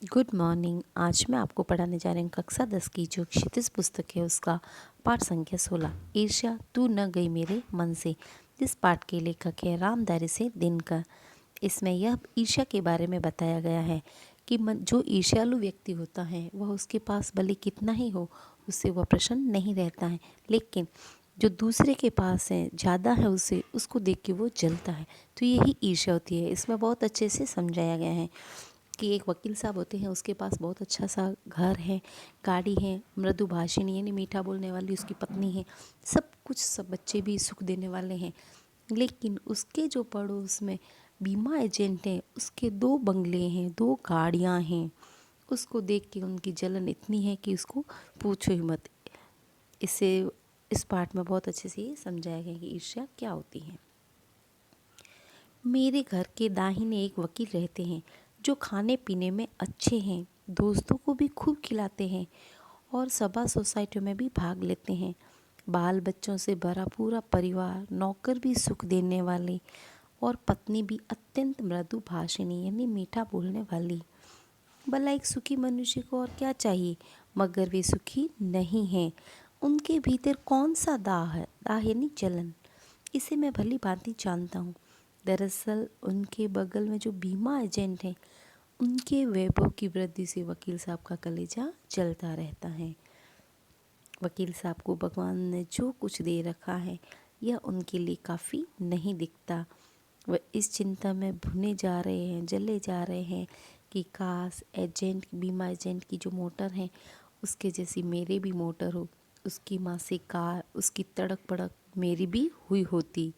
Good morning. आज मैं आपको पढ़ाने जा रही हूँ कक्षा 10 की जो क्षितिज पुस्तक है उसका पाठ संख्या 16 ईर्ष्या तू न गई मेरे मन से। इस पाठ के लेखक है रामधारी सिंह दिनकर। इसमें यह ईर्ष्या के बारे में बताया गया है कि जो ईर्ष्यालु व्यक्ति होता है वह उसके पास भले कितना ही हो उससे वह प्रसन्न नहीं रहता है, लेकिन जो दूसरे के पास है ज़्यादा है उसे उसको देख के वो जलता है। तो यही ईर्ष्या होती है। इसमें बहुत अच्छे से समझाया गया है कि एक वकील साहब होते हैं, उसके पास बहुत अच्छा सा घर है, गाड़ी है, मृदुभाषिणी यानी मीठा बोलने वाली उसकी पत्नी है, सब कुछ, सब बच्चे भी सुख देने वाले हैं। लेकिन उसके जो पड़ोस में बीमा एजेंट हैं, उसके 2 बंगले हैं, 2 गाड़ियां हैं। उसको देख के उनकी जलन इतनी है कि उसको पूछो ही मत। इसे इस पाठ में बहुत अच्छे से ये समझाया गया कि ईर्ष्या क्या होती है। मेरे घर के दाहिने एक वकील रहते हैं जो खाने पीने में अच्छे हैं, दोस्तों को भी खूब खिलाते हैं और सभा सोसाइटियों में भी भाग लेते हैं। बाल बच्चों से भरा पूरा परिवार, नौकर भी सुख देने वाले और पत्नी भी अत्यंत मृदु भाषिणी यानी मीठा बोलने वाली। भला एक सुखी मनुष्य को और क्या चाहिए, मगर वे सुखी नहीं हैं। उनके भीतर कौन सा दाह है? दाह यानी जलन। इसे मैं भली भांति जानता हूँ। दरअसल उनके बगल में जो बीमा एजेंट हैं, उनके वैभव की वृद्धि से वकील साहब का कलेजा जलता रहता है। वकील साहब को भगवान ने जो कुछ दे रखा है यह उनके लिए काफ़ी नहीं दिखता। वह इस चिंता में भुने जा रहे हैं, जले जा रहे हैं कि काश बीमा एजेंट की जो मोटर है उसके जैसी मेरे भी मोटर हो, उसकी मासिक कार, उसकी तड़क भड़क मेरी भी हुई होती।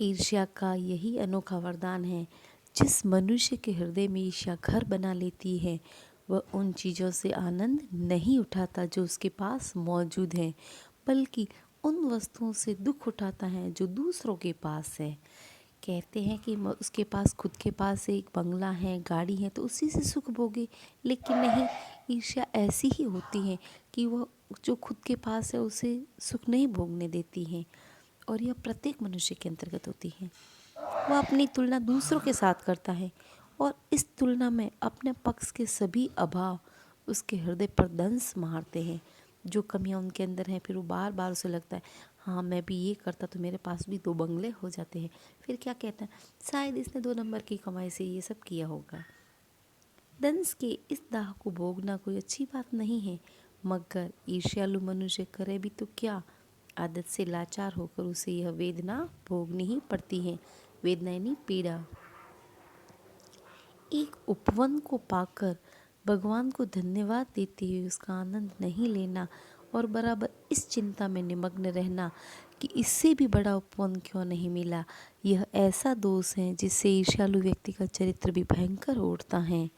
ईर्ष्या का यही अनोखा वरदान है। जिस मनुष्य के हृदय में ईर्ष्या घर बना लेती है वह उन चीज़ों से आनंद नहीं उठाता जो उसके पास मौजूद हैं, बल्कि उन वस्तुओं से दुख उठाता है जो दूसरों के पास है। कहते हैं कि उसके पास खुद के पास एक बंगला है, गाड़ी है, तो उसी से सुख भोगे। लेकिन नहीं, ईर्ष्या ऐसी ही होती है कि वह जो खुद के पास है उसे सुख नहीं भोगने देती है, और यह प्रत्येक मनुष्य के अंतर्गत होती है। वह अपनी तुलना दूसरों के साथ करता है और इस तुलना में अपने पक्ष के सभी अभाव उसके हृदय पर दंश मारते हैं। जो कमियां उनके अंदर हैं, फिर वो बार बार उसे लगता है हाँ मैं भी ये करता तो मेरे पास भी 2 बंगले हो जाते हैं। फिर क्या कहता है, शायद इसने 2 नंबर की कमाई से ये सब किया होगा। दंश के इस दाह को भोगना कोई अच्छी बात नहीं है, मगर ईर्ष्यालु मनुष्य करे भी तो क्या। आदत से लाचार होकर उसे यह वेदना भोगनी ही पड़ती है। वेदना यानी पीड़ा। एक उपवन को पाकर भगवान को धन्यवाद देते हुए उसका आनंद नहीं लेना और बराबर इस चिंता में निमग्न रहना कि इससे भी बड़ा उपवन क्यों नहीं मिला, यह ऐसा दोष है जिससे ईर्ष्यालु व्यक्ति का चरित्र भी भयंकर उठता है।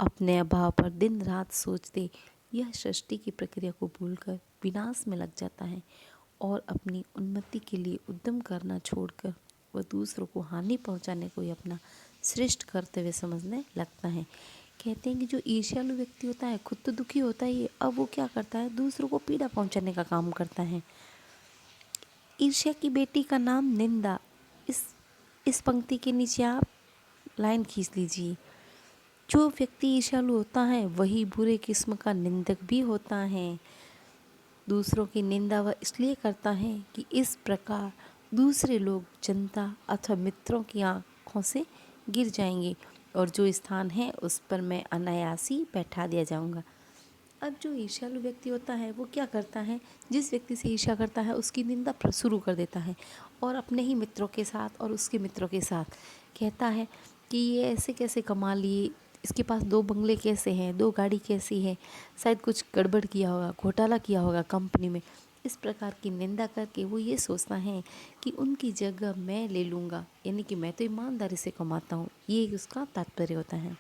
अपने अभाव पर दिन रात सोचते यह सृष्टि की प्रक्रिया को भूलकर विनाश में लग जाता है और अपनी उन्नति के लिए उद्यम करना छोड़कर वह दूसरों को हानि पहुंचाने को ही अपना श्रेष्ठ कर्तव्य समझने लगता है। कहते हैं कि जो ईर्ष्यालु व्यक्ति होता है खुद तो दुखी होता ही है, अब वो क्या करता है, दूसरों को पीड़ा पहुंचाने का काम करता है। ईर्ष्या की बेटी का नाम निंदा। इस पंक्ति के नीचे आप लाइन खींच लीजिए। जो व्यक्ति ईर्ष्यालु होता है वही बुरे किस्म का निंदक भी होता है। दूसरों की निंदा वह इसलिए करता है कि इस प्रकार दूसरे लोग, जनता अथवा मित्रों की आंखों से गिर जाएंगे और जो स्थान है उस पर मैं अनायासी बैठा दिया जाऊंगा। अब जो ईर्ष्यालु व्यक्ति होता है वो क्या करता है, जिस व्यक्ति से ईर्ष्या करता है उसकी निंदा शुरू कर देता है और अपने ही मित्रों के साथ और उसके मित्रों के साथ कहता है कि ये ऐसे कैसे कमा लिए, इसके पास 2 बंगले कैसे हैं, 2 गाड़ी कैसी है, शायद कुछ गड़बड़ किया होगा, घोटाला किया होगा कंपनी में। इस प्रकार की निंदा करके वो ये सोचता है कि उनकी जगह मैं ले लूँगा, यानी कि मैं तो ईमानदारी से कमाता हूँ, ये उसका तात्पर्य होता है।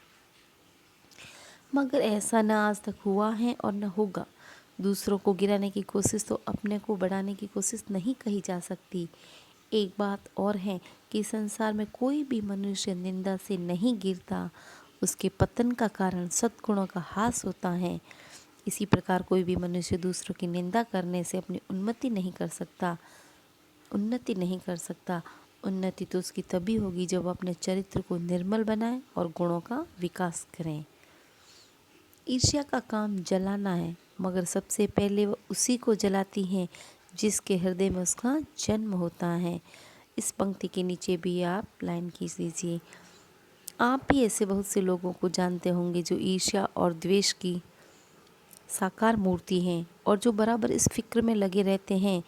मगर ऐसा न आज तक हुआ है और न होगा। दूसरों को गिराने की कोशिश तो अपने को बढ़ाने की कोशिश नहीं कही जा सकती। एक बात और है कि संसार में कोई भी मनुष्य निंदा से नहीं गिरता, उसके पतन का कारण सद्गुणों का ह्रास होता है। इसी प्रकार कोई भी मनुष्य दूसरों की निंदा करने से अपनी उन्नति नहीं कर सकता। उन्नति तो उसकी तभी होगी जब वो अपने चरित्र को निर्मल बनाए और गुणों का विकास करें। ईर्ष्या का काम जलाना है, मगर सबसे पहले वह उसी को जलाती हैं जिसके हृदय में उसका जन्म होता है। इस पंक्ति के नीचे भी आप लाइन खींच लीजिए। आप भी ऐसे बहुत से लोगों को जानते होंगे जो ईर्ष्या और द्वेष की साकार मूर्ति हैं और जो बराबर इस फिक्र में लगे रहते हैं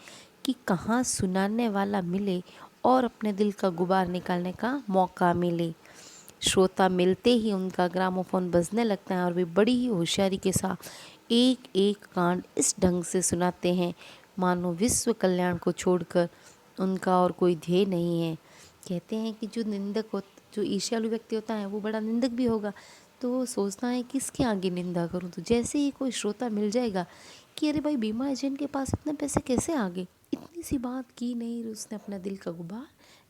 कि कहाँ सुनाने वाला मिले और अपने दिल का गुबार निकालने का मौका मिले। श्रोता मिलते ही उनका ग्रामोफोन बजने लगता है और वे बड़ी ही होशियारी के साथ एक एक कांड इस ढंग से सुनाते हैं मानो विश्व कल्याण को छोड़कर उनका और कोई ध्येय नहीं है। कहते हैं कि जो ईर्ष्यालु व्यक्ति होता है वो बड़ा निंदक भी होगा, तो वो सोचता है किसके आगे निंदा करूं। तो जैसे ही कोई श्रोता मिल जाएगा कि अरे भाई बीमा एजेंट के पास इतने पैसे कैसे आ गए, इतनी सी बात की नहीं, उसने अपना दिल का गुबार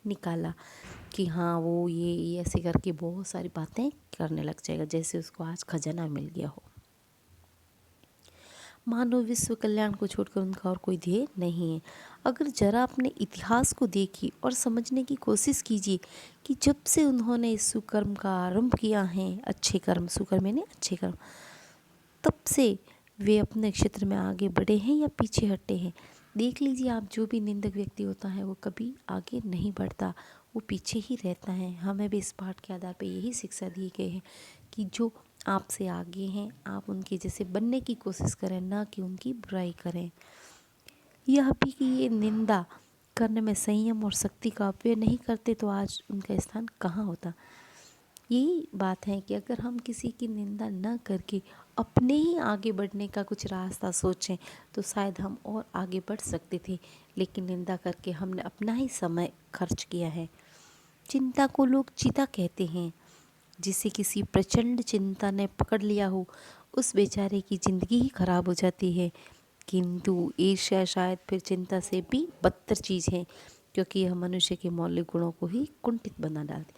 निकाला कि हाँ वो ये ऐसे करके बहुत सारी बातें करने लग जाएगा जैसे उसको आज खजाना मिल गया हो। मानव विश्व कल्याण को छोड़कर उनका और कोई ध्येय नहीं है। अगर जरा अपने इतिहास को देखिए और समझने की कोशिश कीजिए कि जब से उन्होंने इस सुकर्म का आरंभ किया है, अच्छे कर्म, सुकर्म यानी अच्छे कर्म, तब से वे अपने क्षेत्र में आगे बढ़े हैं या पीछे हटे हैं। देख लीजिए आप, जो भी निंदक व्यक्ति होता है वो कभी आगे नहीं बढ़ता, वो पीछे ही रहता है। हमें भी इस पाठ के आधार पर यही शिक्षा दी गई है कि जो आपसे आगे हैं आप उनके जैसे बनने की कोशिश करें, ना कि उनकी बुराई करें। यह भी कि ये निंदा करने में संयम और शक्ति का अपव्यय नहीं करते तो आज उनका स्थान कहाँ होता। यही बात है कि अगर हम किसी की निंदा न करके अपने ही आगे बढ़ने का कुछ रास्ता सोचें तो शायद हम और आगे बढ़ सकते थे, लेकिन निंदा करके हमने अपना ही समय खर्च किया है। चिंता को लोग चिता कहते हैं। जिसे किसी प्रचंड चिंता ने पकड़ लिया हो उस बेचारे की ज़िंदगी ही खराब हो जाती है। किंतु ईर्ष्या शायद फिर चिंता से भी बदतर चीज़ है, क्योंकि यह मनुष्य के मौलिक गुणों को ही कुंठित बना डालती।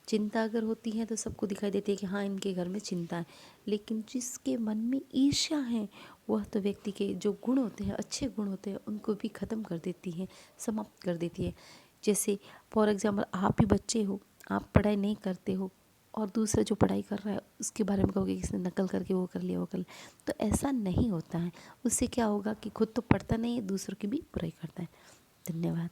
चिंता अगर होती है तो सबको दिखाई देती है कि हाँ इनके घर में चिंता है, लेकिन जिसके मन में ईर्ष्या है वह तो व्यक्ति के जो गुण होते हैं, अच्छे गुण होते हैं, उनको भी ख़त्म कर देती है, समाप्त कर देती है। जैसे फॉर एग्ज़ाम्पल आप ही बच्चे हो, आप पढ़ाई नहीं करते हो और दूसरा जो पढ़ाई कर रहा है उसके बारे में कहोगे किसने नकल करके वो कर लिया वो कर लिया, तो ऐसा नहीं होता है। उससे क्या होगा कि खुद तो पढ़ता नहीं है, दूसरों की भी बुराई करता है। धन्यवाद।